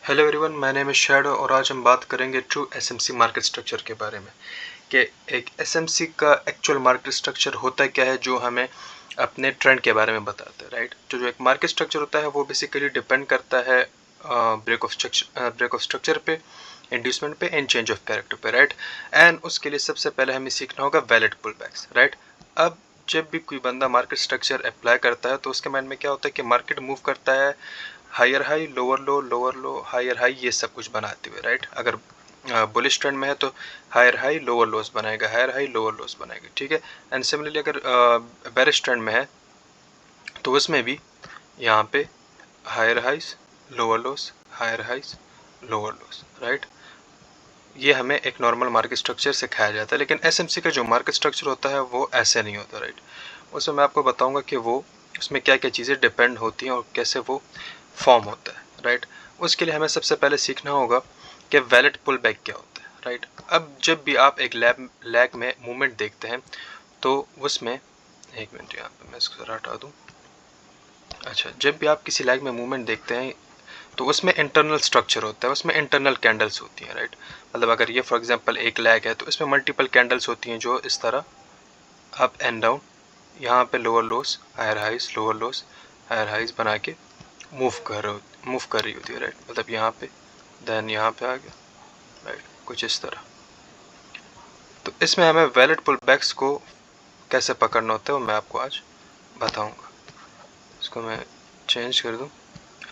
Hello everyone, my name is shadow और आज हम बात करेंगे ट्रू एसएमसी मार्केट स्ट्रक्चर के बारे में कि एक एसएमसी का एक्चुअल मार्केट स्ट्रक्चर होता क्या है जो हमें अपने ट्रेंड के बारे में बताता है, राइट। तो जो एक मार्केट स्ट्रक्चर होता है वो बेसिकली डिपेंड करता है ब्रेक ऑफ स्ट्रक्चर पे, इंड्यूसमेंट पे एंड चेंज ऑफ कैरेक्टर पे, राइट। एंड उसके लिए सबसे पहले हमें सीखना होगा वैलिड पुलबैक्स, राइट। अब जब भी कोई बंदा मार्केट स्ट्रक्चर अप्लाई करता है तो उसके माइंड में क्या होता है कि मार्केट मूव करता है higher high lower low higher high, ये सब कुछ बनाते हुए, राइट। अगर बुलिश ट्रेंड में है तो हायर हाई लोअर लोस बनाएगा, हायर हाई लोअर लोस बनाएगा, ठीक है। एंड सिमिलरली अगर बेरिश ट्रेंड में है तो उसमें भी यहाँ पे higher highs lower lows, higher highs lower lows, right. ये हमें एक नॉर्मल मार्केट स्ट्रक्चर सिखाया जाता है, लेकिन एसएमसी का जो मार्केट स्ट्रक्चर होता है वो ऐसे नहीं होता, राइट। उसमें मैं आपको बताऊंगा कि वो उसमें क्या क्या चीज़ें डिपेंड होती हैं और कैसे वो फॉर्म होता है, राइट। उसके लिए हमें सबसे पहले सीखना होगा कि वैलिड पुल बैक क्या होता है, राइट। अब जब भी आप एक लैग में मूवमेंट देखते हैं तो उसमें एक मिनट, यहाँ पे मैं इसको हटा दूँ। अच्छा, जब भी आप किसी लैग में मूवमेंट देखते हैं तो उसमें इंटरनल स्ट्रक्चर होता है, उसमें इंटरनल कैंडल्स होती हैं, राइट। मतलब अगर ये फॉर एग्जांपल एक लैग है तो इसमें मल्टीपल कैंडल्स होती हैं जो इस तरह अप एंड डाउन, यहाँ पे lower lows higher highs lower lows higher highs बना के मूव कर रही होती है, राइट। मतलब यहाँ पे देन यहाँ पे आ गया, राइट, कुछ इस तरह। तो इसमें हमें वैलिड पुलबैक्स को कैसे पकड़ना होता है वो मैं आपको आज बताऊंगा। इसको मैं चेंज कर दूं,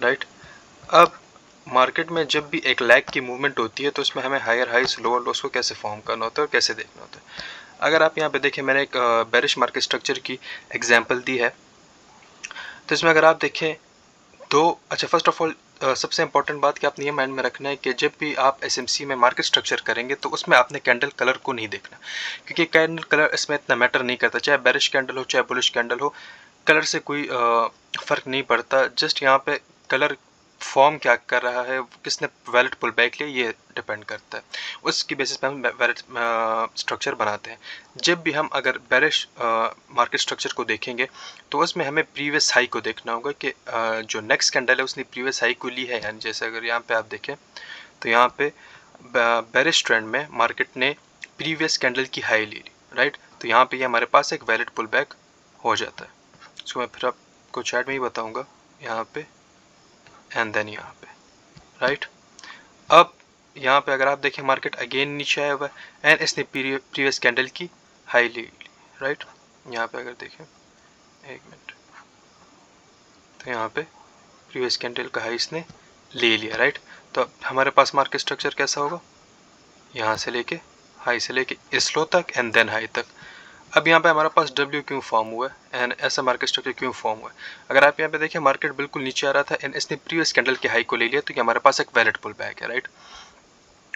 राइट। अब मार्केट में जब भी एक लैग की मूवमेंट होती है तो उसमें हमें हायर हाइज लोअर लोस को कैसे फॉर्म करना होता है और कैसे देखना होता है। अगर आप यहाँ पे देखें, मैंने एक बेरिश मार्केट स्ट्रक्चर की एग्जांपल दी है। तो इसमें अगर आप देखें तो अच्छा, फर्स्ट ऑफ ऑल सबसे इंपॉर्टेंट बात कि आपने ये माइंड में रखना है कि जब भी आप एसएमसी में मार्केट स्ट्रक्चर करेंगे तो उसमें आपने कैंडल कलर को नहीं देखना, क्योंकि कैंडल कलर इसमें इतना मैटर नहीं करता। चाहे बेरिश कैंडल हो चाहे बुलिश कैंडल हो, कलर से कोई फ़र्क नहीं पड़ता। जस्ट यहाँ पे कलर फॉर्म क्या कर रहा है, किसने वैलिड पुल बैक लिया, ये डिपेंड करता है। उसकी बेसिस पे हम वैलिड स्ट्रक्चर बनाते हैं। जब भी हम अगर बेरिश मार्केट स्ट्रक्चर को देखेंगे तो उसमें हमें प्रीवियस हाई को देखना होगा कि जो नेक्स्ट कैंडल है उसने प्रीवियस हाई को ली है। यानी जैसे अगर यहाँ पे आप देखें तो यहाँ पे बेरिश ट्रेंड में मार्केट ने प्रीवियस कैंडल की हाई ली, राइट। तो यहाँ पे ये हमारे पास एक वैलिड पुल बैक हो जाता है। इसको मैं फिर आपको चैट में ही बताऊंगा, यहाँ पे एंड देन यहाँ पे, राइट। अब यहाँ पे अगर आप देखें मार्केट अगेन नीचे आया हुआ है एंड इसने प्रीवियस कैंडल की हाई ली, राइट। यहाँ पे अगर देखें, एक मिनट, तो यहाँ पे प्रीवियस कैंडल का हाई इसने ले लिया, राइट। तो अब हमारे पास मार्केट स्ट्रक्चर कैसा होगा, यहाँ से लेके हाई से लेके इस लो तक एंड देन हाई तक। अब यहाँ पे हमारे पास W क्यों फॉर्म हुआ है एंड ऐसा मार्केट स्ट्रक्चर क्यों फॉर्म हुआ है। अगर आप यहाँ पे देखें मार्केट बिल्कुल नीचे आ रहा था एंड इसने प्रीवियस कैंडल के हाई को ले लिया, तो ये हमारे पास एक वैलिड पुल बैक है, राइट।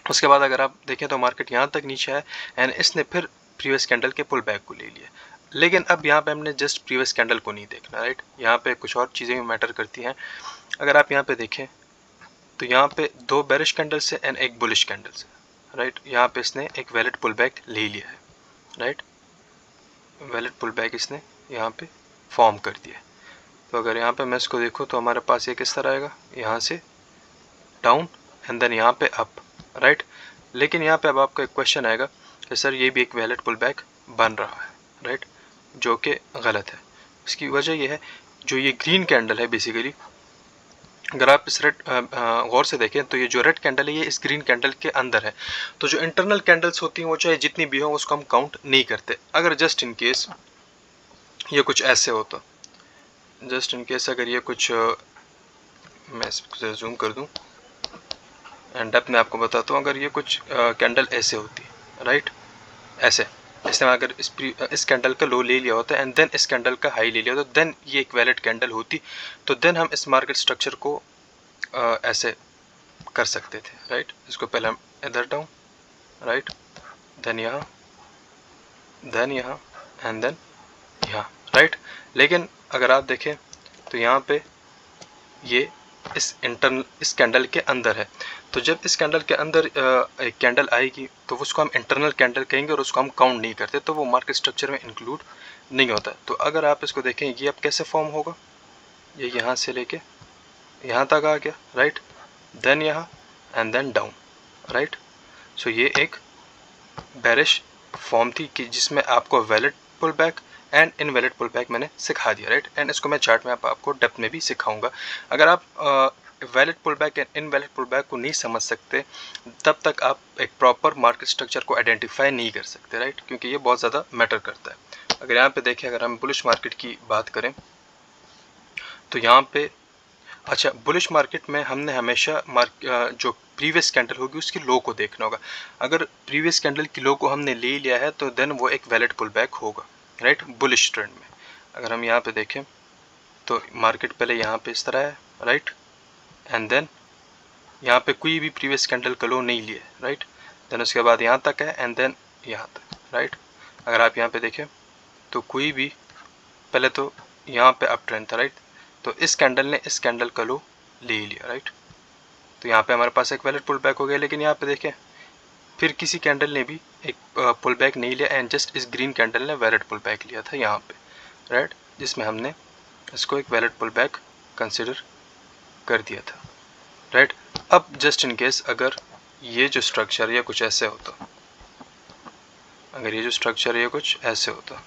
उसके बाद अगर आप देखें तो मार्केट यहाँ तक नीचे है एंड इसने फिर प्रीवियस कैंडल के पुल बैक को ले लिया। लेकिन अब यहाँ पे हमने जस्ट प्रीवियस कैंडल को नहीं देखना, राइट। यहाँ पे कुछ और चीज़ें भी मैटर करती हैं। अगर आप यहाँ पे देखें तो यहाँ पे दो बेरिश कैंडल्स है एंड एक बुलिश कैंडल्स है, राइट। यहाँ पे इसने एक वैलिड पुल बैक ले लिया है, राइट। वैलिड पुल बैक इसने यहाँ पे फॉर्म कर दिया। तो अगर यहाँ पे मैं इसको देखूँ तो हमारे पास ये किस तरह आएगा, यहाँ से डाउन एंड देन यहाँ पे अप, राइट। लेकिन यहाँ पे अब आपका एक क्वेश्चन आएगा कि सर ये भी एक वैलिड पुल बैक बन रहा है, राइट, जो कि गलत है। इसकी वजह ये है, जो ये ग्रीन कैंडल है बेसिकली, अगर आप इस रेड गौर से देखें तो ये जो रेड कैंडल है ये इस ग्रीन कैंडल के अंदर है। तो जो इंटरनल कैंडल्स होती हैं वो चाहे जितनी भी हो उसको हम काउंट नहीं करते। अगर जस्ट इन केस ये कुछ ऐसे होता, जस्ट इन केस अगर ये कुछ मैं इसको जूम कर दूं एंड डेप्थ में आपको बताता हूँ, अगर ये कुछ कैंडल ऐसे होती है, राइट, ऐसे, इसने अगर इस कैंडल का लो ले लिया होता एंड देन इस कैंडल का हाई ले लिया होता, देन ये एक वैलिड कैंडल होती। तो देन हम इस मार्केट स्ट्रक्चर को ऐसे कर सकते थे, राइट। इसको पहले हम इधर डाउन, राइट, देन यहाँ एंड देन यहाँ, राइट। लेकिन अगर आप देखें तो यहाँ पे ये इस कैंडल के अंदर है। तो जब इस कैंडल के अंदर एक कैंडल आएगी तो उसको हम इंटरनल कैंडल कहेंगे और उसको हम काउंट नहीं करते, तो वो मार्केट स्ट्रक्चर में इंक्लूड नहीं होता। तो अगर आप इसको देखें ये अब कैसे फॉर्म होगा, ये यहाँ से लेके यहाँ तक आ गया, राइट। देन यहाँ and then down, right. So ये एक बेरिश फॉर्म थी कि जिसमें आपको valid pull back and invalid pull back मैंने सिखा दिया, राइट। एंड इसको मैं चार्ट में आपको डेप्थ में भी सिखाऊंगा। अगर आप valid pull back and invalid pull back को नहीं समझ सकते तब तक आप एक प्रॉपर मार्केट स्ट्रक्चर को आइडेंटिफाई नहीं कर सकते, राइट, क्योंकि ये बहुत ज़्यादा मैटर करता है। अगर यहाँ पे देखें, अगर हम बुलिश मार्केट की बात करें तो यहाँ पे अच्छा, बुलिश मार्केट में हमने हमेशा जो प्रीवियस कैंडल होगी उसकी लो को देखना होगा। अगर प्रीवियस कैंडल की लो को हमने ले लिया है तो देन वो एक वैलिड पुल बैक होगा, राइट, बुलिश ट्रेंड में। अगर हम यहाँ पे देखें तो मार्केट पहले यहाँ पे इस तरह है, राइट, एंड देन यहाँ पे कोई भी प्रीवियस कैंडल का लो नहीं लिया, राइट, देन उसके बाद यहाँ तक है एंड देन यहाँ तक, राइट। अगर आप यहाँ पे देखें तो कोई भी पहले तो यहाँ पे अप ट्रेंड था, राइट, तो इस कैंडल ने इस कैंडल का लो ले लिया, राइट, तो यहाँ पे हमारे पास एक वैलिड पुल बैक हो गया। लेकिन यहाँ पे देखें फिर किसी कैंडल ने भी एक पुल बैक नहीं लिया एंड जस्ट इस ग्रीन कैंडल ने वैलिड पुल बैक लिया था यहाँ पे, राइट, जिसमें हमने इसको एक वैलिड पुल बैक कंसिडर कर दिया था, राइट। अब जस्ट इन केस अगर ये जो स्ट्रक्चर या कुछ ऐसे होता, अगर ये जो स्ट्रक्चर ये कुछ ऐसे होता,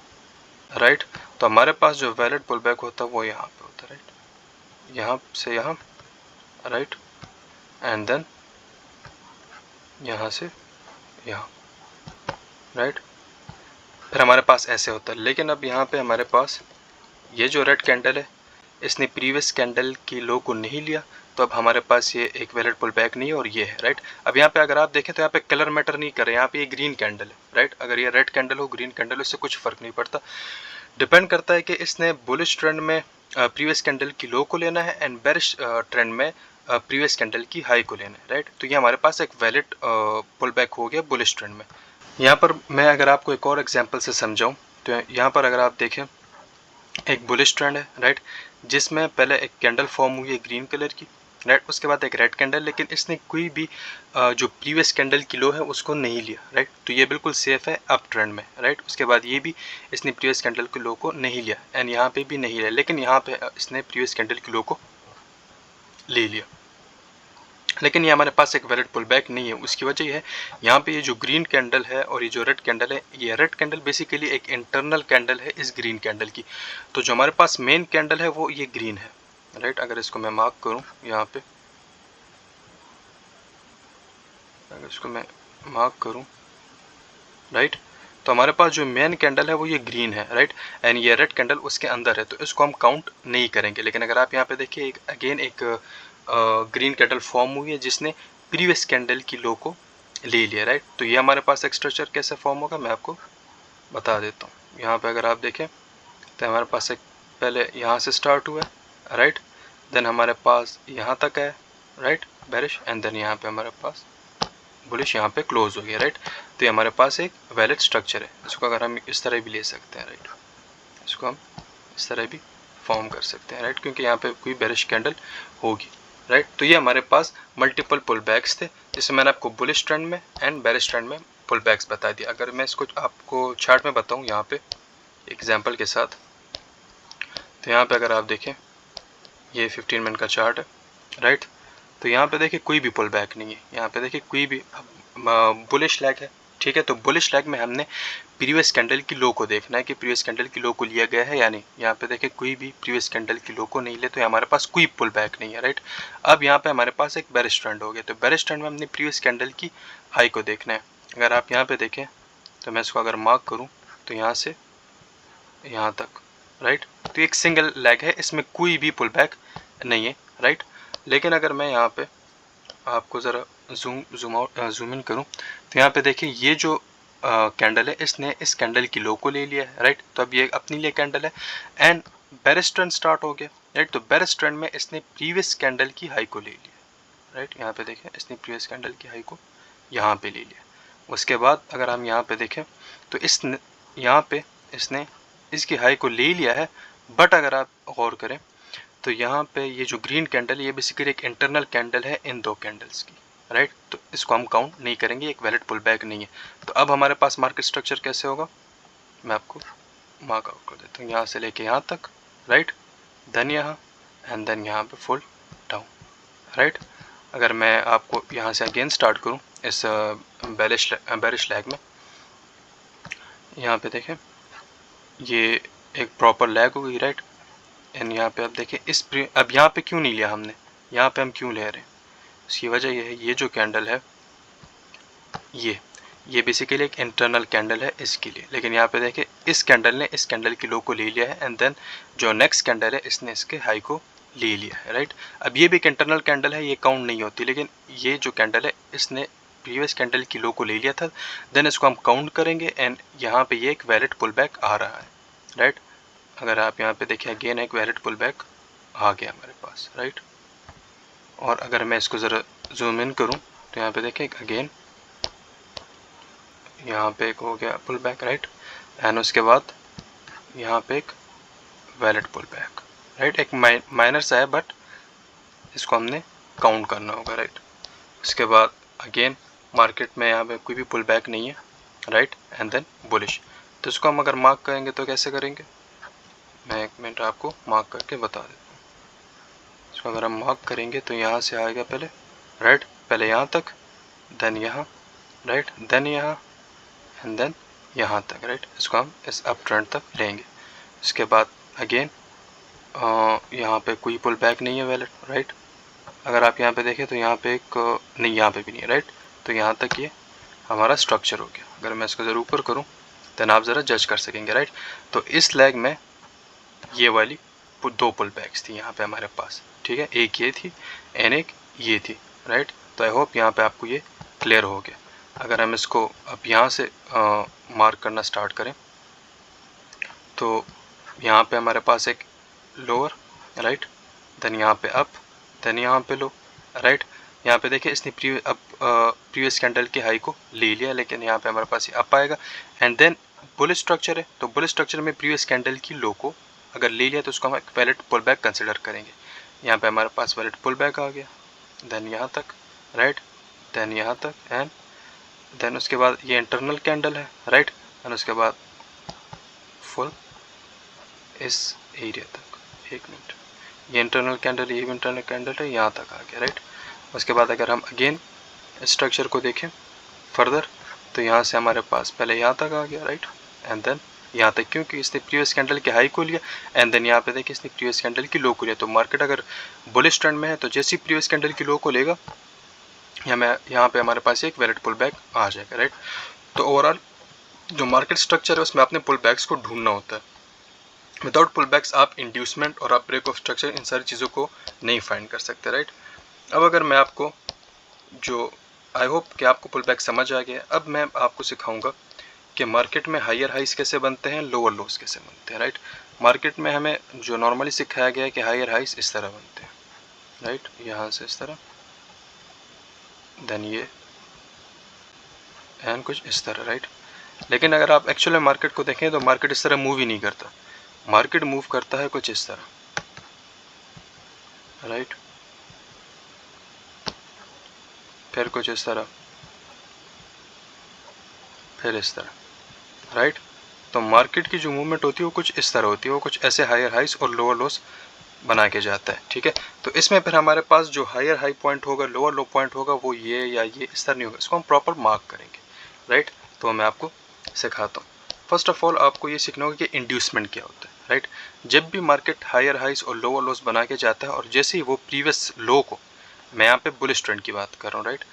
राइट, तो हमारे पास जो वैलिड पुल बैक होता वो यहाँ पे होता, राइट, यहाँ से यहाँ, राइट, एंड देन यहाँ से यहाँ, राइट, फिर हमारे पास ऐसे होता है। लेकिन अब यहाँ पे हमारे पास ये जो रेड कैंडल है इसने प्रीवियस कैंडल की लो को नहीं लिया, तो अब हमारे पास ये एक वैलिड पुल बैक नहीं है और ये है, राइट। अब यहाँ पे अगर आप देखें तो यहाँ पे कलर मैटर नहीं करे, यहाँ पे ये ग्रीन कैंडल है, राइट। अगर ये रेड कैंडल हो ग्रीन कैंडल हो इससे कुछ फर्क नहीं पड़ता, डिपेंड करता है कि इसने बुलिश ट्रेंड में प्रीवियस कैंडल की लो को लेना है एंड बेरिश ट्रेंड में प्रीवियस कैंडल की हाई को लेना है, राइट। तो ये हमारे पास एक वैलिड पुल बैक हो गया बुलिश ट्रेंड में। यहाँ पर मैं अगर आपको एक और एग्जांपल से समझाऊं तो यहाँ पर अगर आप देखें एक बुलिश ट्रेंड है, राइट, जिसमें पहले एक कैंडल फॉर्म हुई है ग्रीन कलर की, राइट, उसके बाद एक रेड कैंडल, लेकिन इसने कोई भी जो प्रीवियस कैंडल की लो है उसको नहीं लिया, राइट, तो ये बिल्कुल सेफ है अप ट्रेंड में, राइट। उसके बाद ये भी इसने प्रीवियस कैंडल की लो को नहीं लिया एंड यहाँ पे भी नहीं लिया, लेकिन यहाँ पे इसने प्रीवियस कैंडल की लो को ले लिया, लेकिन ये हमारे पास एक वैलिड पुल बैक नहीं है। उसकी वजह ये है यहाँ पे ये जो ग्रीन कैंडल है और ये जो रेड कैंडल है, ये रेड कैंडल बेसिकली एक इंटरनल कैंडल है इस ग्रीन कैंडल की, तो जो हमारे पास मेन कैंडल है वो ये ग्रीन है, राइट। अगर इसको मैं मार्क करूँ यहाँ पे, अगर इसको मैं मार्क करूँ, राइट, तो हमारे पास जो मेन कैंडल है वो ये ग्रीन है, राइट, एंड ये रेड कैंडल उसके अंदर है, तो इसको हम काउंट नहीं करेंगे। लेकिन अगर आप यहाँ पे देखिए एक अगेन एक ग्रीन कैंडल फॉर्म हुई है जिसने प्रीवियस कैंडल की लो को ले लिया, राइट, तो ये हमारे पास एक स्ट्रक्चर कैसे फॉर्म होगा मैं आपको बता देता हूँ। यहाँ पे अगर आप देखें तो हमारे पास एक पहले यहाँ से स्टार्ट हुआ है, राइट, देन हमारे पास यहाँ तक है, राइट, बेरिश, एंड देन यहाँ पे हमारे पास बुलिश यहाँ पे क्लोज हो गया, राइट। तो ये हमारे पास एक वैलिड स्ट्रक्चर है। इसको अगर हम इस तरह भी ले सकते हैं, राइट, इसको हम इस तरह भी फॉर्म कर सकते हैं, राइट, क्योंकि यहाँ पे कोई बेरिश कैंडल होगी, राइट। तो ये हमारे पास मल्टीपल पुल बैक्स थे जिसमें मैंने आपको बुलिश ट्रेंड में एंड बेरिश ट्रेंड में पुल बैक्स बता दिया। अगर मैं इसको आपको चार्ट में बताऊँ यहाँ पे एग्जाम्पल के साथ, तो यहाँ पे अगर आप देखें ये 15 मिनट का चार्ट है, राइट, तो यहाँ पे देखिए कोई भी पुल बैक नहीं है, यहाँ पे देखिए कोई भी बुलिश लैग है, ठीक है। तो बुलिश लैग में हमने प्रीवियस कैंडल की लो को देखना है कि प्रीवियस कैंडल की लो को लिया गया है या नहीं। यहाँ पे देखिए कोई भी प्रीवियस कैंडल की लो को नहीं ले, तो हमारे पास कोई पुल बैक नहीं है, राइट। अब यहाँ पे हमारे पास एक बेरिश ट्रेंड हो गया, तो बेरिश ट्रेंड में हमने प्रीवियस कैंडल की हाई को देखना है। अगर आप यहाँ पे देखें तो मैं इसको अगर मार्क करूँ तो यहाँ से यहाँ तक, राइट, तो एक सिंगल लैग है, इसमें कोई भी पुल बैक नहीं है, राइट। लेकिन अगर मैं यहाँ पे आपको ज़रा जूम इन करूँ तो यहाँ पे देखिए ये जो कैंडल है इसने इस कैंडल की लो को ले लिया है, राइट। तो अब ये अपनी लिए कैंडल है एंड बेरिश ट्रेंड स्टार्ट हो गया, राइट। तो बेरिश ट्रेंड में इसने प्रीवियस कैंडल की हाई को ले लिया, राइट। यहाँ पे देखें इसने प्रीवियस कैंडल की हाई को यहाँ पे ले लिया। उसके बाद अगर हम यहाँ पे देखें तो यहाँ पे इसने इसकी हाई को ले लिया है, बट अगर आप गौर करें तो यहाँ पे ये जो ग्रीन कैंडल है ये बेसिकली एक इंटरनल कैंडल है इन दो कैंडल्स की, राइट। तो इसको हम काउंट नहीं करेंगे, एक वैलिड पुल बैक नहीं है। तो अब हमारे पास मार्केट स्ट्रक्चर कैसे होगा मैं आपको मार्क आउट कर देता हूँ, यहाँ से लेके यहाँ तक, राइट, देन यहाँ एंड देन यहाँ पे फुल डाउन, राइट। अगर मैं आपको यहाँ से अगेन स्टार्ट करूँ इस बेरिश लैग में, यहाँ पे देखें ये एक प्रॉपर लैग हो गई, राइट। एंड यहाँ पे आप देखें अब यहाँ पे क्यों नहीं लिया हमने, यहाँ पे हम क्यों ले रहे हैं, इसकी वजह ये है, ये जो कैंडल है ये बेसिकली एक इंटरनल कैंडल है इसके लिए, लेकिन यहाँ पे देखें इस कैंडल ने इस कैंडल की लो को ले लिया है एंड देन जो नेक्स्ट कैंडल है इसने इसके हाई को ले लिया है, राइट। अब ये भी एक इंटरनल कैंडल है, ये काउंट नहीं होती, लेकिन ये जो कैंडल है इसने प्रीवियस कैंडल की लो को ले लिया था, देन इसको हम काउंट करेंगे एंड यहाँ पे ये एक वैलिड पुल बैक आ रहा है, राइट। अगर आप यहाँ पे देखें अगेन एक वैलिड पुल बैक आ गया हमारे पास, राइट। और अगर मैं इसको ज़रा जूम इन करूँ तो यहाँ पे देखें अगेन यहाँ पे एक हो गया पुल बैक, राइट। एंड उसके बाद यहाँ पे एक वैलिड पुल बैक, राइट। एक माइनर सा है बट इसको हमने काउंट करना होगा, राइट। उसके बाद अगेन मार्केट में यहाँ पे कोई भी पुल बैक नहीं है, राइट। एंड देन बुलिश, तो इसको हम अगर मार्क करेंगे तो कैसे करेंगे, मैं एक मिनट आपको मार्क करके बता देता हूँ। इसको अगर हम मार्क करेंगे तो यहाँ से आएगा पहले, राइट, पहले यहाँ तक, देन यहाँ, राइट, देन यहाँ एंड देन यहाँ तक, राइट। इसको हम इस अप ट्रेंड तक लेंगे। इसके बाद अगेन यहाँ पे कोई पुल बैक नहीं है वैलिड, राइट। अगर आप यहाँ पे देखें तो यहाँ पे एक नहीं, यहाँ पे भी नहीं है, राइट। तो यहाँ तक ये हमारा स्ट्रक्चर हो गया। अगर मैं इसको ज़रा ऊपर करूँ देन आप ज़रा जज कर सकेंगे, राइट। तो इस लेग में ये वाली दो पुल बैक्स थी यहाँ पे हमारे पास, ठीक है, एक ये थी एंड एक ये थी, राइट। तो आई होप यहाँ पे आपको ये क्लियर हो गया। अगर हम इसको अब यहाँ से मार्क करना स्टार्ट करें तो यहाँ पे हमारे पास एक लोअर, राइट, देन यहाँ पे अप, देन यहाँ पे लो, राइट। यहाँ पे देखिए इसने प्रीवियस कैंडल के हाई को ले लिया, लेकिन यहाँ पे हमारे पास ये अप आएगा एंड देन बुलिश स्ट्रक्चर है, तो बुलिश स्ट्रक्चर में प्रीवियस कैंडल की लो को अगर ले लिया तो उसको हम एक वैलिड पुल बैक कंसिडर करेंगे। यहाँ पे हमारे पास वैलिड पुल बैक आ गया, देन यहाँ तक, राइट, देन यहाँ तक एंड देन उसके बाद ये इंटरनल कैंडल है, राइट। एंड उसके बाद फुल इस एरिया तक, एक मिनट, ये इंटरनल कैंडल, ये भी इंटरनल कैंडल है, यहाँ तक आ गया, राइट। उसके बाद अगर हम अगेन स्ट्रक्चर को देखें फर्दर तो यहाँ से हमारे पास पहले यहाँ तक आ गया, राइट, एंड देन यहाँ तक, क्योंकि इसने प्रीवियस कैंडल के हाई को लिया एंड देन यहाँ पे देखिए इसने प्रीवियस कैंडल की लो को लिया। तो मार्केट अगर बुलिश ट्रेंड में है तो जैसे ही प्रीवियस कैंडल की लो को लेगा यहाँ पे हमारे पास एक वैलिड पुल बैक आ जाएगा, राइट। तो ओवरऑल जो मार्केट स्ट्रक्चर है उसमें आपने पुल बैक्स को ढूंढना होता है। विदाउट पुल बैक्स आप इंड्यूसमेंट और आप ब्रेक ऑफ स्ट्रक्चर इन सारी चीज़ों को नहीं फाइंड कर सकते, राइट। अब अगर मैं आपको जो आई होप कि आपको पुल बैक समझ आ गया, अब मैं आपको सिखाऊंगा कि मार्केट में हायर हाइस कैसे बनते हैं, लोअर लोस कैसे बनते हैं, राइट। मार्केट में हमें जो नॉर्मली सिखाया गया है कि हायर हाइस इस तरह बनते हैं, राइट, यहाँ से इस तरह, देन ये एंड कुछ इस तरह, राइट। लेकिन अगर आप एक्चुअली मार्केट को देखें तो मार्केट इस तरह मूव ही नहीं करता, मार्केट मूव करता है कुछ इस तरह, राइट, फिर कुछ इस तरह, फिर इस तरह, राइट। तो मार्केट की जो मूवमेंट होती है वो कुछ इस तरह होती है, वो कुछ ऐसे हायर हाइस और लोअर लोस बना के जाता है, ठीक है। तो इसमें फिर हमारे पास जो हायर हाई पॉइंट होगा, लोअर लो पॉइंट होगा, वो ये या ये इस तरह नहीं होगा, इसको हम प्रॉपर मार्क करेंगे, राइट। तो मैं आपको सिखाता हूँ। फर्स्ट ऑफ ऑल आपको ये सीखना होगा कि इंड्यूसमेंट क्या होता है, राइट। जब भी मार्केट हायर हाइस और लोअर लोस बना के जाता है और जैसे ही वो प्रीवियस लो को, मैं यहाँ पे बुलिश ट्रेंड की बात कर रहा हूँ, राइट,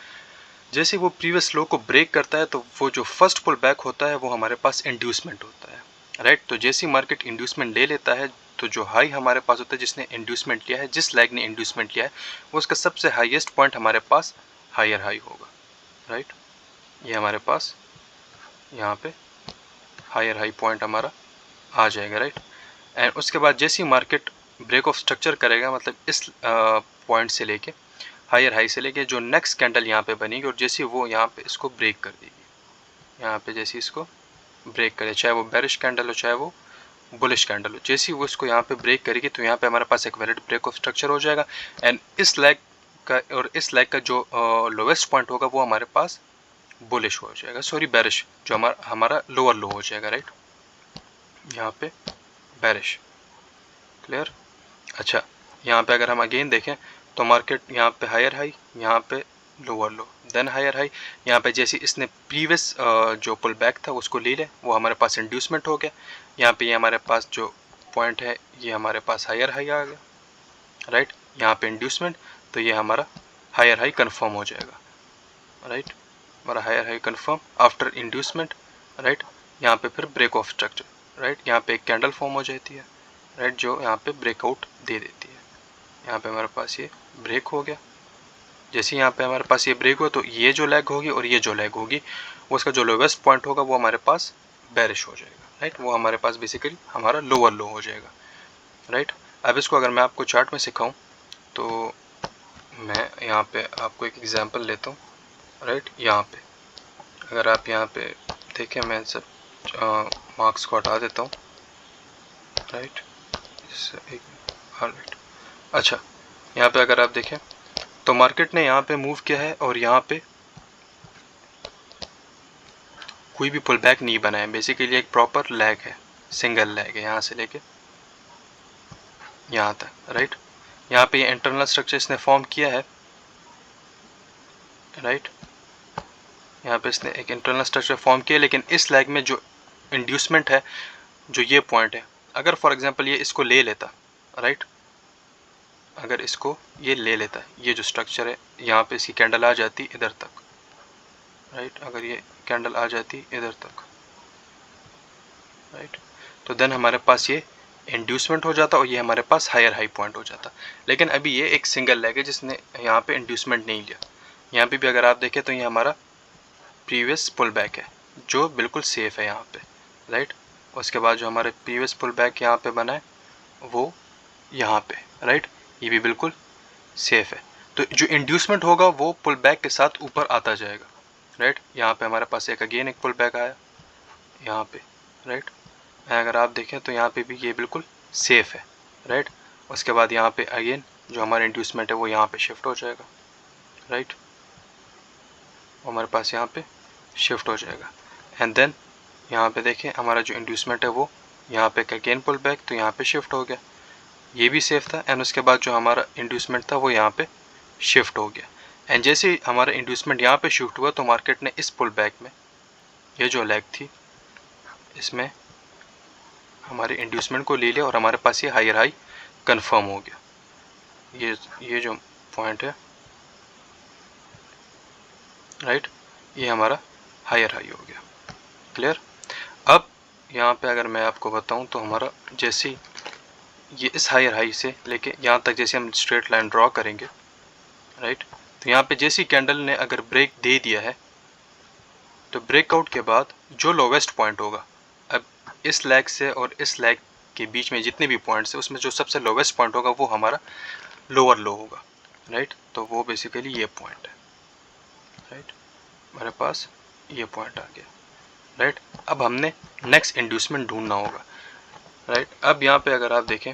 जैसे वो प्रीवियस लो को ब्रेक करता है तो वो जो फर्स्ट पुल बैक होता है वो हमारे पास इंड्यूसमेंट होता है, राइट। तो जैसे ही मार्केट इंड्यूसमेंट ले लेता है तो जो हाई हमारे पास होता है जिसने इंड्यूसमेंट लिया है, जिस लैग ने इंड्यूसमेंट लिया है, वो उसका सबसे हाईएस्ट पॉइंट हमारे पास हायर हाई होगा, राइट। ये हमारे पास यहाँ पे हायर हाई पॉइंट हमारा आ जाएगा, राइट। एंड उसके बाद जैसे ही मार्केट ब्रेक ऑफ स्ट्रक्चर करेगा, मतलब इस पॉइंट से लेके हायर हाई से लेके जो नेक्स्ट कैंडल यहाँ पे बनेगी और जैसे वो यहाँ पे इसको ब्रेक कर देगी, यहाँ पे जैसे इसको ब्रेक करे, चाहे वो बेरिश कैंडल हो चाहे वो बुलिश कैंडल हो, जैसे वो इसको यहाँ पे ब्रेक करेगी तो यहाँ पे हमारे पास एक वैलिड ब्रेक ऑफ स्ट्रक्चर हो जाएगा एंड इस लेग का और इस लेग का जो लोवेस्ट पॉइंट होगा वो हमारे पास बुलिश हो जाएगा, सॉरी बेरिश, जो हमारा लोअर लो हो जाएगा, राइट। यहाँ पे बेरिश, क्लियर। अच्छा, यहाँ पे अगर हम अगेन देखें तो मार्केट यहाँ पे हायर हाई, यहाँ पे lower low, then higher high. यहाँ पे जैसे इसने प्रीवियस जो पुल बैक था उसको ले लिया, वो हमारे पास इंड्यूसमेंट हो गया। यहाँ पे ये हमारे पास जो पॉइंट है ये हमारे पास हायर हाई आ गया, राइट। यहाँ पे इंड्यूसमेंट, तो ये हमारा हायर हाई कन्फर्म हो जाएगा, राइट। हमारा higher high confirm after inducement, right. यहाँ पे फिर ब्रेक ऑफ स्ट्रक्चर, राइट। यहाँ पे एक कैंडल फॉर्म हो जाती है, राइट, जो यहाँ पे ब्रेकआउट दे देती है। यहाँ पे हमारे पास ये ब्रेक हो गया। जैसे यहाँ पे हमारे पास ये ब्रेक हो तो ये जो लैग होगी और ये जो लैग होगी वो उसका जो लोवेस्ट पॉइंट होगा वो हमारे पास बेरिश हो जाएगा, राइट। वो हमारे पास बेसिकली हमारा लोअर लो हो जाएगा, राइट। अब इसको अगर मैं आपको चार्ट में सिखाऊं तो मैं यहाँ पे आपको एक एग्जांपल लेता हूँ, राइट। यहाँ पे अगर आप यहाँ पे देखें, मैं सब मार्क्स को हटा देता हूँ, राइट। अच्छा, यहाँ पे अगर आप देखें तो मार्केट ने यहाँ पे मूव किया है और यहाँ पे कोई भी पुल बैक नहीं बना है। बेसिकली एक प्रॉपर लैग है, सिंगल लैग है यहाँ से लेके यहाँ तक, राइट। यहाँ पे ये इंटरनल स्ट्रक्चर इसने फॉर्म किया है, राइट। यहाँ पे इसने एक इंटरनल स्ट्रक्चर फॉर्म किया, लेकिन इस लैग में जो इंड्यूसमेंट है, जो ये पॉइंट है, अगर फॉर एग्जांपल ये इसको ले लेता, राइट, अगर इसको ये ले लेता, ये जो स्ट्रक्चर है यहाँ पे इसकी कैंडल आ जाती इधर तक, राइट। अगर ये कैंडल आ जाती इधर तक, राइट, तो देन हमारे पास ये इंड्यूसमेंट हो जाता और ये हमारे पास हायर हाई पॉइंट हो जाता। लेकिन अभी ये एक सिंगल लेग है जिसने यहाँ पे इंड्यूसमेंट नहीं लिया। यहाँ पे भी अगर आप देखें तो ये हमारा प्रीवियस पुल बैक है जो बिल्कुल सेफ है यहाँ पे, राइट। उसके बाद जो हमारे प्रीवियस पुल बैक यहाँ पे बना है वो यहाँ पे, राइट, ये भी बिल्कुल सेफ है। तो जो इंड्यूसमेंट होगा वो पुल बैक के साथ ऊपर आता जाएगा, राइट। यहाँ पे हमारे पास एक अगेन एक पुल बैक आया यहाँ पे, राइट। अगर आप देखें तो यहाँ पे भी ये बिल्कुल सेफ है, राइट। उसके बाद यहाँ पे अगेन जो हमारा इंड्यूसमेंट है वो यहाँ पे शिफ्ट हो जाएगा, राइट। हमारे पास यहाँ पे शिफ्ट हो जाएगा एंड देन यहाँ पे देखें हमारा जो इंड्यूसमेंट है वो यहाँ पे अगेन पुल बैक, तो यहाँ पे शिफ्ट हो गया, ये भी सेफ था। एंड उसके बाद जो हमारा इंड्यूसमेंट था वो यहाँ पे शिफ्ट हो गया। एंड जैसे ही हमारा इंड्यूसमेंट यहाँ पे शिफ्ट हुआ तो मार्केट ने इस पुल बैक में ये जो लैग थी इसमें हमारे इंड्यूसमेंट को ले लिया और हमारे पास ये हायर हाई कंफर्म हो गया। ये जो पॉइंट है, राइट, ये हमारा हायर हाई हो गया, क्लियर। अब यहाँ पे अगर मैं आपको बताऊँ तो हमारा जैसे ये इस हायर हाई से लेके यहाँ तक जैसे हम स्ट्रेट लाइन ड्रॉ करेंगे, राइट, तो यहाँ पे जैसी कैंडल ने अगर ब्रेक दे दिया है तो ब्रेकआउट के बाद जो लोवेस्ट पॉइंट होगा, अब इस लैग से और इस लैग के बीच में जितने भी पॉइंट्स है उसमें जो सबसे लोवेस्ट पॉइंट होगा वो हमारा लोअर लो होगा, राइट। तो वो बेसिकली ये पॉइंट है, राइट। हमारे पास ये पॉइंट आ गया, राइट। अब हमने नेक्स्ट इंड्यूसमेंट ढूंढना होगा, राइट। अब यहाँ पे अगर आप देखें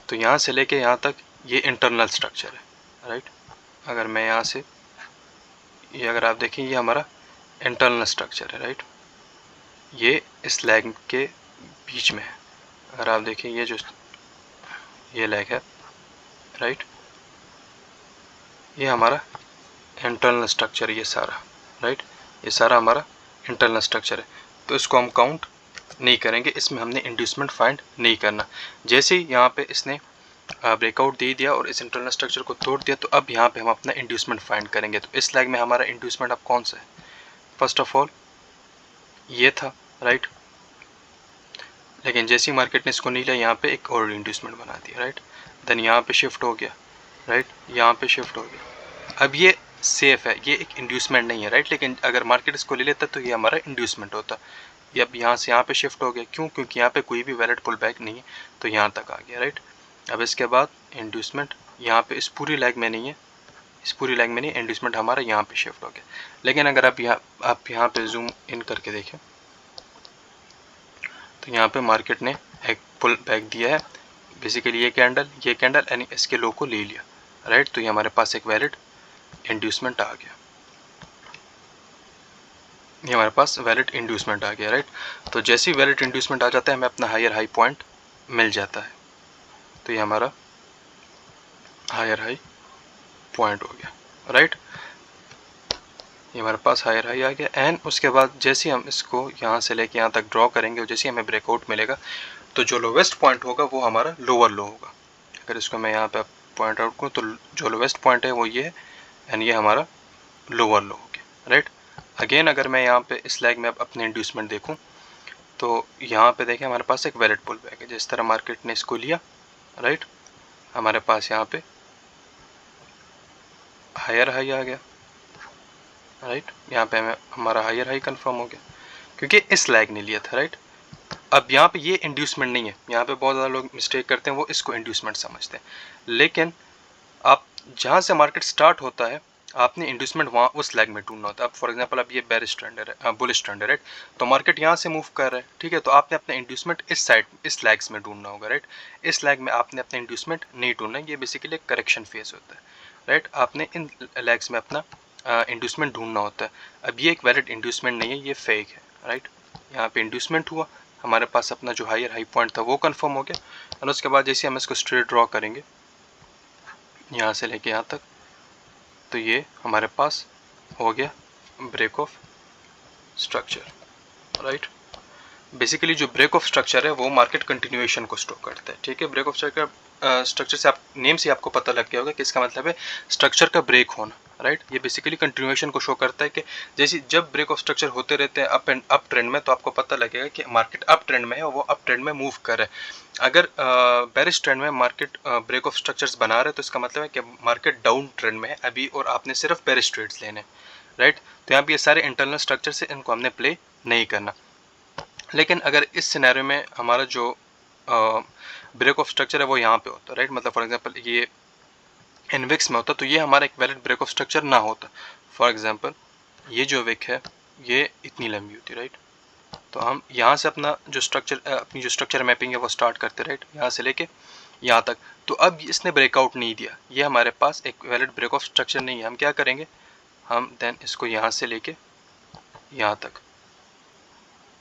तो यहाँ से लेके यहाँ तक ये इंटरनल स्ट्रक्चर है, राइट। अगर मैं यहाँ से ये अगर आप देखें ये हमारा इंटरनल स्ट्रक्चर है, राइट। ये इस लैग के बीच में है। अगर आप देखें ये जो ये लैग है, राइट, ये हमारा इंटरनल स्ट्रक्चर है, ये सारा, राइट, ये सारा हमारा इंटरनल स्ट्रक्चर है। तो इसको हम काउंट नहीं करेंगे, इसमें हमने इंड्यूसमेंट फाइंड नहीं करना। जैसे ही यहाँ पे इसने ब्रेकआउट दे दिया और इस इंटरनल स्ट्रक्चर को तोड़ दिया तो अब यहाँ पे हम अपना इंड्यूसमेंट फाइंड करेंगे। तो इस लैग में हमारा इंड्यूसमेंट अब कौन सा है? फर्स्ट ऑफ ऑल ये था, राइट। लेकिन जैसे ही मार्केट ने इसको नहीं लिया यहाँ पे एक और इंड्यूसमेंट बना दिया, राइट। देन यहाँ पे शिफ्ट हो गया, राइट, यहाँ पे शिफ्ट हो गया। अब ये सेफ है, ये एक इंड्यूसमेंट नहीं है, राइट। लेकिन अगर मार्केट इसको ले लेता तो ये हमारा इंड्यूसमेंट होता। ये अब यहाँ से यहाँ पे शिफ्ट हो गया, क्यों? क्योंकि यहाँ पे कोई भी वैलिड पुल बैक नहीं है, तो यहाँ तक आ गया, राइट। अब इसके बाद इंड्यूसमेंट यहाँ पे इस पूरी लैग में नहीं है, इस पूरी लैग में नहीं, इंड्यूसमेंट हमारा यहाँ पे शिफ्ट हो गया। लेकिन अगर आप यहाँ पे जूम इन करके देखें तो यहाँ पे मार्केट ने एक पुल बैक दिया है, बेसिकली ये कैंडल यानी इसके लो को ले लिया, राइट। तो ये हमारे पास एक वैलिड इंड्यूसमेंट आ गया, ये हमारे पास वैलिड इंड्यूसमेंट आ गया, राइट। तो जैसे ही वैलिड इंड्यूसमेंट आ जाता है हमें अपना हायर हाई पॉइंट मिल जाता है। तो ये हमारा हायर हाई पॉइंट हो गया, राइट। ये हमारे पास हायर हाई आ गया। एंड उसके बाद जैसे हम इसको यहाँ से लेके यहाँ तक ड्रॉ करेंगे और जैसे हमें ब्रेकआउट मिलेगा तो जो लोवेस्ट पॉइंट होगा वो हमारा लोअर लो होगा। अगर इसको मैं यहाँ पे पॉइंट आउट करूँ तो जो लोवेस्ट पॉइंट है वो ये है एंड ये हमारा लोअर लो हो गया, राइट। अगेन अगर मैं यहाँ पे इस लेग में अपने इंड्यूसमेंट देखूँ तो यहाँ पे देखें हमारे पास एक वैलिड पुल बैक है। जिस तरह मार्केट ने इसको लिया, राइट, हमारे पास यहाँ पे हायर हाई आ गया, राइट। यहाँ पे हमें हमारा हायर हाई कंफर्म हो गया क्योंकि इस लैग ने लिया था, राइट। अब यहाँ पे ये इंड्यूसमेंट नहीं है, यहाँ पे बहुत ज़्यादा लोग मिस्टेक करते हैं, वो इसको इंड्यूसमेंट समझते हैं। लेकिन आप जहाँ से मार्केट स्टार्ट होता है आपने इंड्यूसमेंट वहाँ उस लैग में ढूंढना होता है। अब फॉर एग्जांपल अब ये बेरिश ट्रेंड है, बुलिश ट्रेंड है, राइट। तो मार्केट यहाँ से मूव कर रहा है, ठीक है, तो आपने अपना इंड्यूसमेंट इस साइड इस लैग्स में ढूंढना होगा, राइट। इस लैग में आपने अपना इंड्यूसमेंट नहीं ढूंढना है, ये बेसिकली एक करेक्शन फेज होता है, राइट। आपने इन लैग्स में अपना इंड्यूसमेंट ढूंढना होता है। अब ये एक वैलिड इंड्यूसमेंट नहीं है, ये फेक है, राइट। यहाँ पे इंड्यूसमेंट हुआ, हमारे पास अपना जो हायर हाई पॉइंट था वो कंफर्म हो गया। और उसके बाद जैसे हम इसको स्ट्रेट ड्रॉ करेंगे यहाँ से लेके यहाँ तक तो ये हमारे पास हो गया break of structure, right. Basically जो ब्रेक ऑफ स्ट्रक्चर है वो मार्केट कंटिन्यूएशन को स्टॉप करता है, ठीक है। ब्रेक ऑफ स्ट्रक्चर से आप नेम से आपको पता लग गया होगा कि इसका मतलब है स्ट्रक्चर का ब्रेक होना, राइट। ये बेसिकली कंटिन्यूएशन को शो करता है कि जैसे जब ब्रेक ऑफ स्ट्रक्चर होते रहते हैं अप ट्रेंड में तो आपको पता लगेगा कि मार्केट अप ट्रेंड में है और वो अप ट्रेंड में मूव कर रहा है। अगर बेरिश ट्रेंड में मार्केट ब्रेक ऑफ स्ट्रक्चर्स बना रहे हैं तो इसका मतलब है कि मार्केट डाउन ट्रेंड में है अभी और आपने सिर्फ बेरिश ट्रेड्स लेने, राइट। तो यहाँ पे ये सारे इंटरनल स्ट्रक्चर से इनको हमने प्ले नहीं करना। लेकिन अगर इस सिनेरियो में हमारा जो ब्रेक ऑफ स्ट्रक्चर है वो यहाँ पे होता है, राइट। मतलब फॉर एग्जांपल ये इनविक्स में होता तो ये हमारा एक वैलिड ब्रेक ऑफ स्ट्रक्चर ना होता। फॉर एग्जांपल ये जो विक है ये इतनी लंबी होती, राइट। तो हम यहाँ से अपना जो स्ट्रक्चर अपनी जो स्ट्रक्चर मैपिंग है वो स्टार्ट करते, राइट, यहाँ से लेके यहाँ तक। तो अब इसने ब्रेकआउट नहीं दिया, ये हमारे पास एक वैलिड ब्रेक ऑफ स्ट्रक्चर नहीं है। हम क्या करेंगे, हम देन इसको यहाँ से लेके यहाँ तक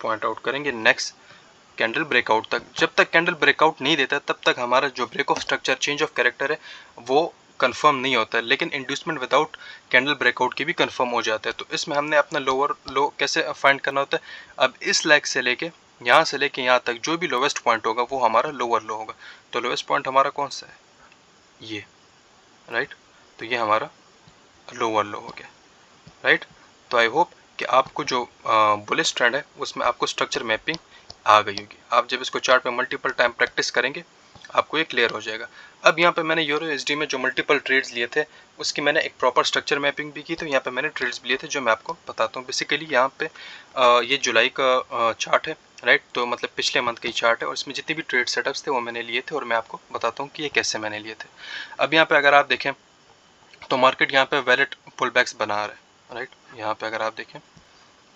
पॉइंट आउट करेंगे नेक्स्ट कैंडल ब्रेकआउट तक। जब तक कैंडल ब्रेकआउट नहीं देता तब तक हमारा जो break of structure change of character है वो कंफर्म नहीं होता है। लेकिन इंड्यूसमेंट विदाउट कैंडल ब्रेकआउट की भी कंफर्म हो जाता है। तो इसमें हमने अपना लोअर लो कैसे फाइंड करना होता है। अब इस लेग से लेके यहाँ तक जो भी लोवेस्ट पॉइंट होगा वो हमारा लोअर लो होगा। तो लोवेस्ट पॉइंट हमारा कौन सा है, ये, राइट। तो ये हमारा लोअर लो हो गया, राइट। तो आई होप कि आपको जो बुलिश ट्रेंड है उसमें आपको स्ट्रक्चर मैपिंग आ गई होगी। आप जब इसको चार्ट पे मल्टीपल टाइम प्रैक्टिस करेंगे आपको ये क्लियर हो जाएगा। अब यहाँ पे मैंने यूरो एसडी में जो मल्टीपल ट्रेड्स लिए थे उसकी मैंने एक प्रॉपर स्ट्रक्चर मैपिंग भी की। तो यहाँ पे मैंने ट्रेड्स भी लिए थे जो मैं आपको बताता हूँ। बेसिकली यहाँ पे ये जुलाई का चार्ट है, राइट। तो मतलब पिछले मंथ का ही चार्ट है और इसमें जितने भी ट्रेड सेटअप्स थे वो मैंने लिए थे और मैं आपको बताता हूँ कि ये कैसे मैंने लिए थे। अब यहाँ पे अगर आप देखें तो मार्केट यहाँ पे वैलिड पुल बैक्स बना रहा है, राइट। यहाँ पे अगर आप देखें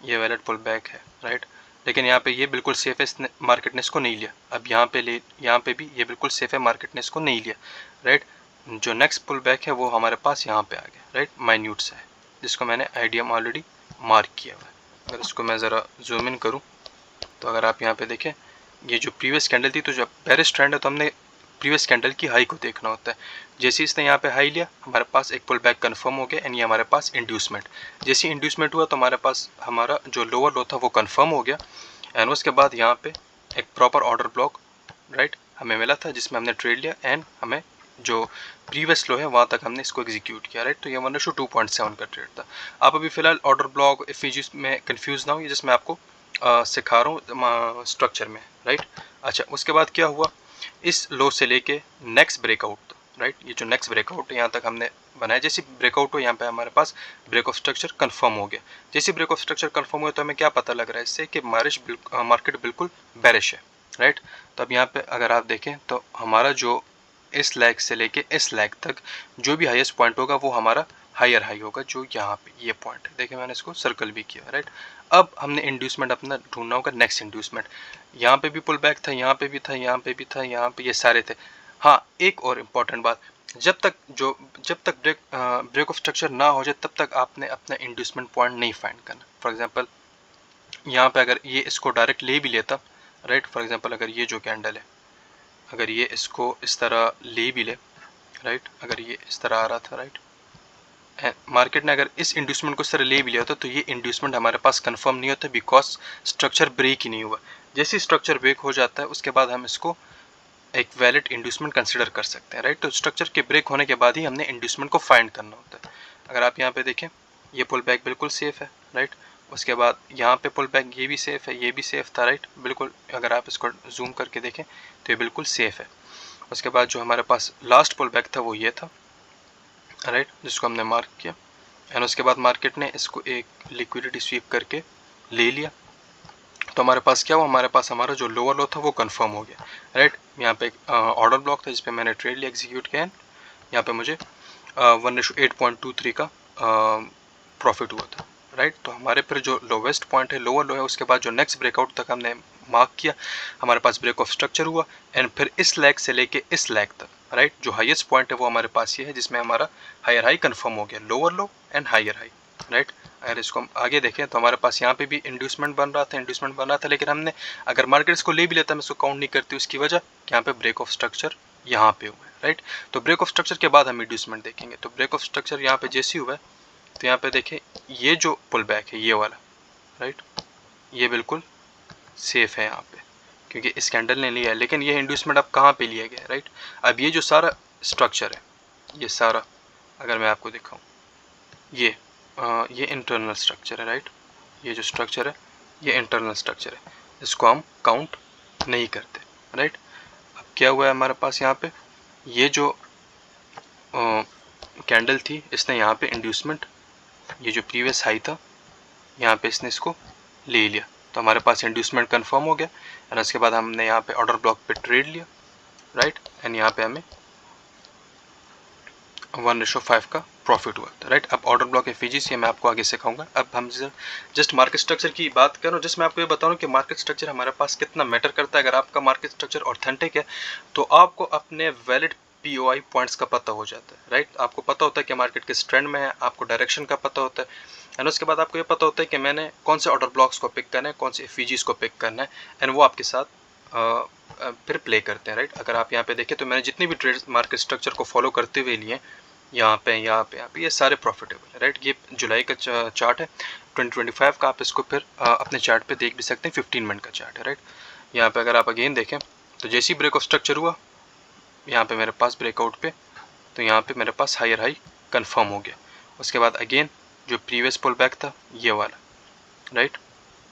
ये वैलिड पुल बैक है, राइट। लेकिन यहाँ पे ये बिल्कुल सेफ है, मार्केट ने इसको नहीं लिया। अब यहाँ पे भी ये बिल्कुल सेफ है, मार्केट ने इसको नहीं लिया, राइट। जो नेक्स्ट पुल बैक है वो हमारे पास यहाँ पे आ गया, राइट, माइन्यूट से है जिसको मैंने आईडीएम ऑलरेडी मार्क किया हुआ है। अगर इसको मैं ज़रा जूम इन करूँ तो अगर आप यहाँ पे देखें ये जो प्रीवियस कैंडल थी तो जब बेरिश ट्रेंड है तो हमने प्रीवियस कैंडल की हाई को देखना होता है। जैसे इसने यहाँ पे हाई लिया हमारे पास एक पुल बैक कन्फर्म हो गया एंड ये हमारे पास इंड्यूसमेंट। जैसे इंड्यूसमेंट हुआ तो हमारे पास हमारा जो लोअर लो था वो कन्फर्म हो गया एंड उसके बाद यहाँ पे एक प्रॉपर ऑर्डर ब्लॉक, राइट, हमें मिला था जिसमें हमने ट्रेड लिया एंड हमें जो प्रीवियस लो है वहाँ तक हमने इसको एग्जीक्यूट किया, राइट। तो ये 1:2.7 का ट्रेड था। आप अभी फिलहाल ऑर्डर ब्लॉक एफईजीज में कंफ्यूज ना हो, जिसमें आपको सिखा रहा हूँ स्ट्रक्चर में, राइट। अच्छा, उसके बाद क्या हुआ, इस लो से लेके नेक्स्ट ब्रेकआउट, राइट, ये जो नेक्स्ट ब्रेकआउट है यहाँ तक हमने बनाया। जैसे ब्रेकआउट हो यहाँ पे हमारे पास ब्रेक ऑफ स्ट्रक्चर कंफर्म हो गया। जैसे ब्रेक ऑफ स्ट्रक्चर कंफर्म हुआ तो हमें क्या पता लग रहा है इससे कि मार्केट बिल्कुल बेरिश है, राइट। तो अब यहाँ पे अगर आप देखें तो हमारा जो इस लैग से लेके इस लैग तक जो भी हाईएस्ट पॉइंट होगा वो हमारा हायर हाई होगा, जो यहाँ पे ये पॉइंट है। देखिए मैंने इसको सर्कल भी किया, राइट। अब हमने इंड्यूसमेंट अपना ढूंढना होगा, नेक्स्ट इंड्यूसमेंट। यहाँ पे भी पुल बैक था, यहाँ पे भी था, यहाँ पे भी था, यहाँ पे, ये सारे थे। हाँ, एक और इम्पॉर्टेंट बात, जब तक ब्रेक ऑफ स्ट्रक्चर ना हो जाए तब तक आपने अपना इंड्यूसमेंट पॉइंट नहीं फाइंड करना। फॉर एग्जांपल यहाँ पे अगर ये इसको डायरेक्ट ले भी लेता, राइट, फॉर एग्जांपल अगर ये जो कैंडल है अगर ये इसको इस तरह ले भी ले, राइट, अगर ये इस तरह आ रहा था, राइट, मार्केट ने अगर इस इंड्यूसमेंट को इस तरह ले भी लिया होता तो ये इंड्यूसमेंट हमारे पास कंफर्म नहीं होता, बिकॉज स्ट्रक्चर ब्रेक ही नहीं हुआ। जैसे स्ट्रक्चर ब्रेक हो जाता है उसके बाद हम इसको एक वैलिड इंड्यूसमेंट कंसिडर कर सकते हैं, राइट। तो स्ट्रक्चर के ब्रेक होने के बाद ही हमने इंड्यूसमेंट को फाइंड करना होता है। अगर आप यहाँ पे देखें, ये पुल बैक बिल्कुल सेफ है, राइट। उसके बाद यहाँ पे पुल बैक ये भी सेफ है, ये भी सेफ था, राइट, बिल्कुल। अगर आप इसको जूम करके देखें तो ये बिल्कुल सेफ है। उसके बाद जो हमारे पास लास्ट पुल बैक था वो ये था, राइट, जिसको हमने मार्क किया। एंड उसके बाद मार्केट ने इसको एक लिक्विडिटी स्वीप करके ले लिया। तो हमारे पास क्या हुआ, हमारे पास हमारा जो लोअर लो था वो कंफर्म हो गया, राइट। यहाँ पे एक ऑर्डर ब्लॉक था जिसपे मैंने ट्रेड लिया, एग्जीक्यूट किया। यहाँ पे मुझे 1:8.23 का प्रॉफिट हुआ था, राइट। तो हमारे फिर जो लोवेस्ट पॉइंट है, लोअर लो है, उसके बाद जो नेक्स्ट ब्रेकआउट तक हमने मार्क किया, हमारे पास ब्रेक ऑफ स्ट्रक्चर हुआ। एंड फिर इस लेग से लेके इस लेग तक, राइट, जो हाईएस्ट पॉइंट है वो हमारे पास ये है, जिसमें हमारा हायर हाई कंफर्म हो गया, lower low and higher high, right. अगर इसको हम आगे देखें तो हमारे पास यहाँ पे भी इंड्यूसमेंट बन रहा था, लेकिन हमने अगर मार्केट इसको ले भी लेता मैं इसको काउंट नहीं करती, उसकी वजह यहाँ पे ब्रेक ऑफ स्ट्रक्चर यहाँ पे हुआ है, राइट। तो ब्रेक ऑफ स्ट्रक्चर के बाद हम इंड्यूसमेंट देखेंगे। तो ब्रेक ऑफ स्ट्रक्चर यहाँ पे जैसे हुआ है तो यहाँ पे देखें ये जो पुल बैक है ये वाला, राइट, ये बिल्कुल सेफ है यहाँ पे क्योंकि इस कैंडल ने लिया है। लेकिन ये इंड्यूसमेंट अब कहाँ पे लिया गया है, राइट। अब ये जो सारा स्ट्रक्चर है, ये सारा अगर मैं आपको दिखाऊँ, ये इंटरनल स्ट्रक्चर है, राइट। ये जो स्ट्रक्चर है ये इंटरनल स्ट्रक्चर है, इसको हम काउंट नहीं करते, राइट। अब क्या हुआ है हमारे पास यहाँ पे, ये जो कैंडल थी इसने यहाँ पे इंड्यूसमेंट, ये जो प्रीवियस हाई था यहाँ पे इसने इसको ले लिया, तो हमारे पास इंड्यूसमेंट कंफर्म हो गया। एंड उसके बाद हमने यहाँ पे ऑर्डर ब्लॉक पे ट्रेड लिया, राइट। एंड यहाँ पे हमें 1:5 का प्रॉफिट हुआ था, राइट। अब ऑर्डर ब्लॉक एफईजीस ये मैं आपको आगे सिखाऊंगा। अब हम जस्ट मार्केट स्ट्रक्चर की बात करूँ, जस्ट मैं आपको ये बता रहा हूँ कि मार्केट स्ट्रक्चर हमारे पास कितना मैटर करता है। अगर आपका मार्केट स्ट्रक्चर ऑथेंटिक है तो आपको अपने वैलिड पीओआई पॉइंट्स का पता हो जाता है, राइट। आपको पता होता है कि मार्केट किस ट्रेंड में है, आपको डायरेक्शन का पता होता है। एंड उसके बाद आपको ये पता होता है कि मैंने कौन से ऑर्डर ब्लॉक्स को पिक करना है, कौन से एफईजीस को पिक करना है, एंड वो आपके साथ फिर प्ले करते हैं, राइट। अगर आप यहाँ पे देखें तो मैंने जितनी भी ट्रेड मार्केट स्ट्रक्चर को फॉलो करते हुए लिए, यहाँ पे ये सारे प्रॉफिटेबल है, राइट। ये जुलाई का चार्ट है 2025 का, आप इसको फिर अपने चार्ट पे देख भी सकते हैं, 15 मिनट का चार्ट है, राइट। यहाँ पे अगर आप अगेन देखें तो जैसे ही ब्रेक ऑफ स्ट्रक्चर हुआ यहाँ पे मेरे पास ब्रेकआउट पे, तो यहाँ पे मेरे पास हायर हाई कंफर्म हो गया। उसके बाद अगेन जो प्रीवियस पुल बैक था ये वाला, राइट,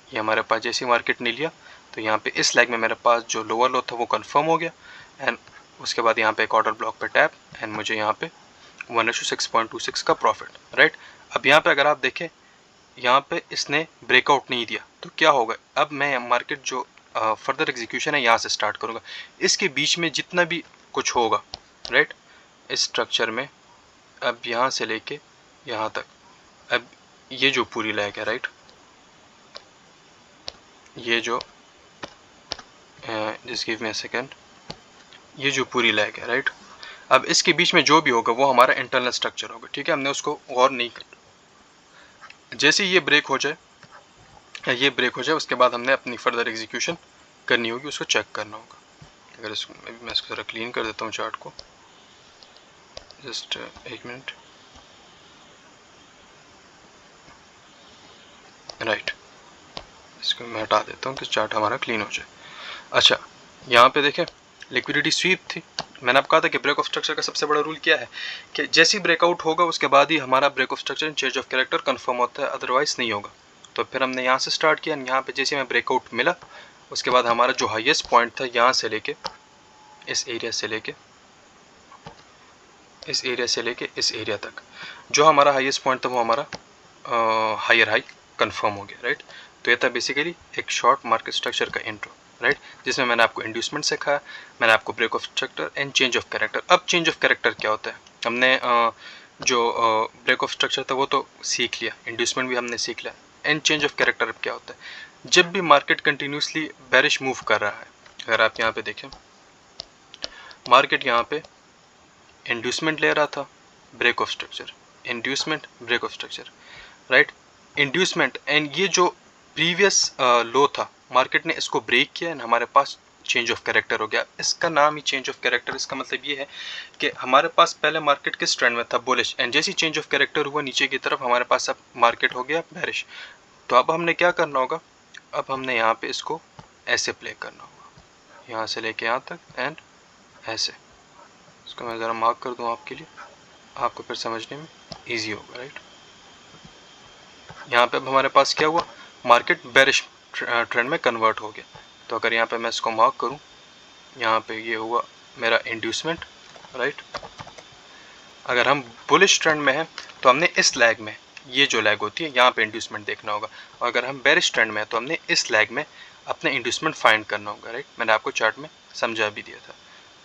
ये हमारे पास जैसे मार्केट ने लिया तो यहाँ पे इस लेग में मेरे पास जो लोअर लो था वो कंफर्म हो गया। एंड उसके बाद यहाँ पे एक ऑर्डर ब्लॉक पे टैप, एंड मुझे यहाँ पे 1:6.26 का प्रॉफिट, राइट। अब यहाँ पे अगर आप देखें यहाँ पे इसने ब्रेकआउट नहीं दिया तो क्या होगा, अब मैं मार्केट जो फर्दर एग्जीक्यूशन है यहाँ से स्टार्ट करूँगा। इसके बीच में जितना भी कुछ होगा, राइट, इस स्ट्रक्चर में, अब यहाँ से लेके यहाँ तक, अब ये जो पूरी लेग है, राइट, ये जो just give me a second, ये जो पूरी लेग है, राइट, अब इसके बीच में जो भी होगा वो हमारा इंटरनल स्ट्रक्चर होगा, ठीक है। हमने उसको गौर नहीं कर, जैसे ये ब्रेक हो जाए या ये ब्रेक हो जाए उसके बाद हमने अपनी फर्दर एग्जीक्यूशन करनी होगी, उसको चेक करना होगा। अगर इसको मैं इसको ज़रा क्लीन कर देता हूँ चार्ट को, जस्ट एक मिनट, राइट, इसको मैं हटा देता हूँ कि चार्ट हमारा क्लीन हो जाए। अच्छा, यहाँ पे देखें लिक्विडिटी स्वीप थी, मैंने आपको कहा था कि ब्रेक ऑफ स्ट्रक्चर का सबसे बड़ा रूल क्या है कि जैसे ही ब्रेकआउट होगा उसके बाद ही हमारा break of structure change of character confirm होता है, अदरवाइज नहीं होगा। तो फिर हमने यहाँ से स्टार्ट किया, यहाँ पे जैसे हमें ब्रेकआउट मिला उसके बाद हमारा जो हाईएस्ट पॉइंट था यहाँ से लेके इस एरिया से लेके इस एरिया तक, जो हमारा हाईएस्ट पॉइंट था वो हमारा हायर हाई कंफर्म हो गया, राइट। तो ये था बेसिकली एक शॉर्ट मार्केट स्ट्रक्चर का इंट्रो, राइट, जिसमें मैंने आपको इंड्यूसमेंट सिखाया, मैंने आपको break of structure and change of character. अब चेंज ऑफ कैरेक्टर क्या होता है, हमने जो ब्रेक ऑफ स्ट्रक्चर था वो तो सीख लिया, इंड्यूसमेंट भी हमने सीख लिया, एंड चेंज ऑफ कैरेक्टर अब क्या होता है, जब भी मार्केट कंटिन्यूसली बेरिश मूव कर रहा है, अगर आप यहाँ पे देखें मार्केट यहाँ पे इंड्यूसमेंट ले रहा था, break of structure, inducement, break of structure, right, inducement, and ये जो प्रीवियस लो था मार्केट ने इसको ब्रेक किया, एंड हमारे पास चेंज ऑफ कैरेक्टर हो गया। इसका नाम ही चेंज ऑफ कैरेक्टर, इसका मतलब ये है कि हमारे पास पहले मार्केट किस ट्रेंड में था, बुलिश, एंड जैसे चेंज ऑफ कैरेक्टर हुआ नीचे की तरफ हमारे पास अब मार्केट हो गया बेरिश। तो अब हमने क्या करना होगा, अब हमने यहाँ पे इसको ऐसे प्ले करना होगा, यहाँ से लेके यहाँ तक एंड ऐसे। इसको मैं ज़रा मार्क कर दूँ आपके लिए, आपको फिर समझने में ईजी होगा, राइट। यहाँ पे अब हमारे पास क्या हुआ, मार्केट बेरिश ट्रेंड में कन्वर्ट हो गया। तो अगर यहाँ पे मैं इसको मार्क करूँ, यहाँ पे ये हुआ मेरा इंड्यूसमेंट, राइट। अगर हम बुलिश ट्रेंड में हैं तो हमने इस लैग में, ये जो लैग होती है यहाँ पे इंड्यूसमेंट देखना होगा, और अगर हम बेरिश ट्रेंड में हैं तो हमने इस लैग में अपने इंड्यूसमेंट फाइंड करना होगा, राइट। मैंने आपको चार्ट में समझा भी दिया था,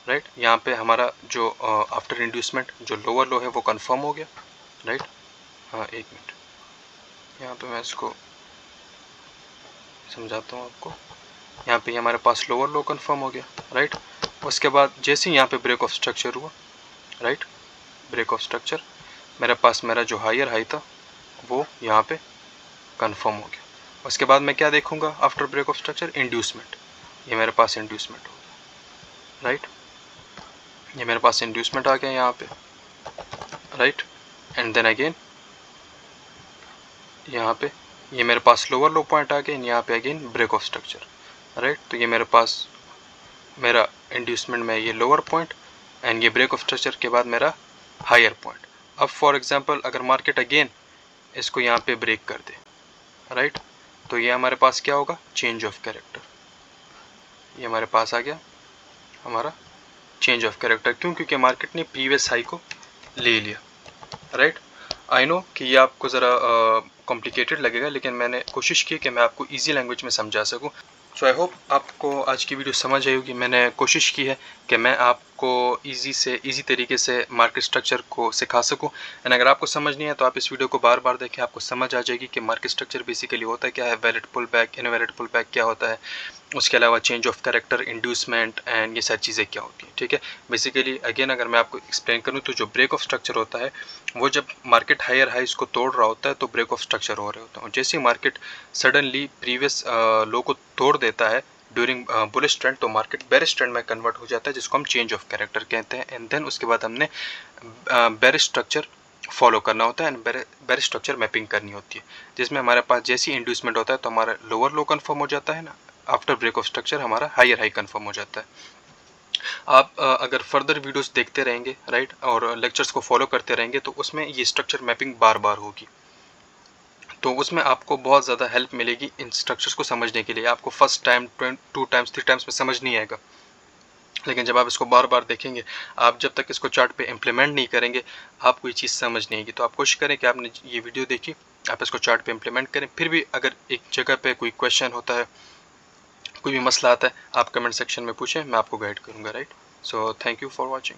राइट। यहाँ पे हमारा जो आफ्टर इंड्यूसमेंट जो लोअर लो है वो कंफर्म हो गया, राइट। हाँ, एक मिनट, यहाँ पे मैं इसको समझाता हूँ आपको। यहाँ पे हमारे पास लोअर लो कंफर्म हो गया, राइट। उसके बाद जैसे ही यहाँ पे ब्रेक ऑफ स्ट्रक्चर हुआ, राइट, ब्रेक ऑफ स्ट्रक्चर, मेरे पास मेरा जो हायर हाई था वो यहाँ पे कंफर्म हो गया। उसके बाद मैं क्या देखूँगा after break of structure, inducement. ये मेरे पास इंड्यूसमेंट हो गया, राइट। ये मेरे पास इंड्यूसमेंट आ गया यहाँ पे, राइट। एंड देन अगेन यहाँ पे ये मेरे पास लोअर लो पॉइंट आ गया, यहाँ पे again break of structure, right. तो ये मेरे पास मेरा इंड्यूसमेंट में ये लोअर पॉइंट एंड ये ब्रेक ऑफ स्ट्रक्चर के बाद मेरा हायर पॉइंट। अब फॉर एग्जांपल अगर मार्केट अगेन इसको यहाँ पे ब्रेक कर दे, राइट, तो ये हमारे पास क्या होगा, चेंज ऑफ कैरेक्टर। ये हमारे पास आ गया हमारा चेंज ऑफ कैरेक्टर। क्यों? क्योंकि मार्केट ने प्रीवियस हाई को ले लिया, राइट। आई नो कि ये आपको ज़रा कॉम्प्लिकेटेड लगेगा, लेकिन मैंने कोशिश की कि मैं आपको इजी लैंग्वेज में समझा सकूं। सो आई होप आपको आज की वीडियो समझ आई होगी। मैंने कोशिश की है कि मैं आपको इजी तरीके से मार्केट स्ट्रक्चर को सिखा सकूं। एंड अगर आपको समझ नहीं है तो आप इस वीडियो को बार बार देखें, आपको समझ आ जाएगी कि मार्केट स्ट्रक्चर बेसिकली होता क्या है, valid pull back, invalid pull back क्या होता है, उसके अलावा change of character, inducement and ये सारी चीज़ें क्या होती हैं, ठीक है। बेसिकली अगेन अगर मैं आपको एक्सप्लेन करूँ तो जो ब्रेक ऑफ स्ट्रक्चर होता है वो जब मार्केट हायर हाई इसको तोड़ रहा होता है तो ब्रेक ऑफ स्ट्रक्चर हो रहे होते हैं। जैसे ही मार्केट सडनली प्रीवियस लो को तोड़ देता है ड्यूरिंग बुलिश ट्रेंड, तो मार्केट बेरिश ट्रेंड में कन्वर्ट हो जाता है, जिसको हम चेंज ऑफ कैरेक्टर कहते हैं। एंड देन उसके बाद हमने बेरिश स्ट्रक्चर फॉलो करना होता है एंड बेरिश स्ट्रक्चर मैपिंग करनी होती है, जिसमें हमारे पास जैसी इंड्यूसमेंट होता है तो हमारा लोअर लो कन्फर्म हो जाता है ना, आफ्टर ब्रेक ऑफ स्ट्रक्चर हमारा हायर हाई कन्फर्म हो जाता है। आप अगर फर्दर वीडियोस देखते रहेंगे, राइट, और लेक्चर्स को फॉलो करते रहेंगे तो उसमें ये स्ट्रक्चर मैपिंग बार बार होगी, तो उसमें आपको बहुत ज़्यादा हेल्प मिलेगी इन स्ट्रक्चर्स को समझने के लिए। आपको फर्स्ट टाइम 2 टाइम्स 3 टाइम्स में समझ नहीं आएगा, लेकिन जब आप इसको बार बार देखेंगे, आप जब तक इसको चार्ट पे इम्प्लीमेंट नहीं करेंगे आपको ये चीज़ समझ नहीं आएगी। तो आप कोशिश करें कि आपने ये वीडियो देखी, आप इसको चार्ट पे इम्प्लीमेंट करें। फिर भी अगर एक जगह पे कोई क्वेश्चन होता है, कोई भी मसला आता है, आप कमेंट सेक्शन में पूछें, मैं आपको गाइड करूँगा, right. So thank you for watching.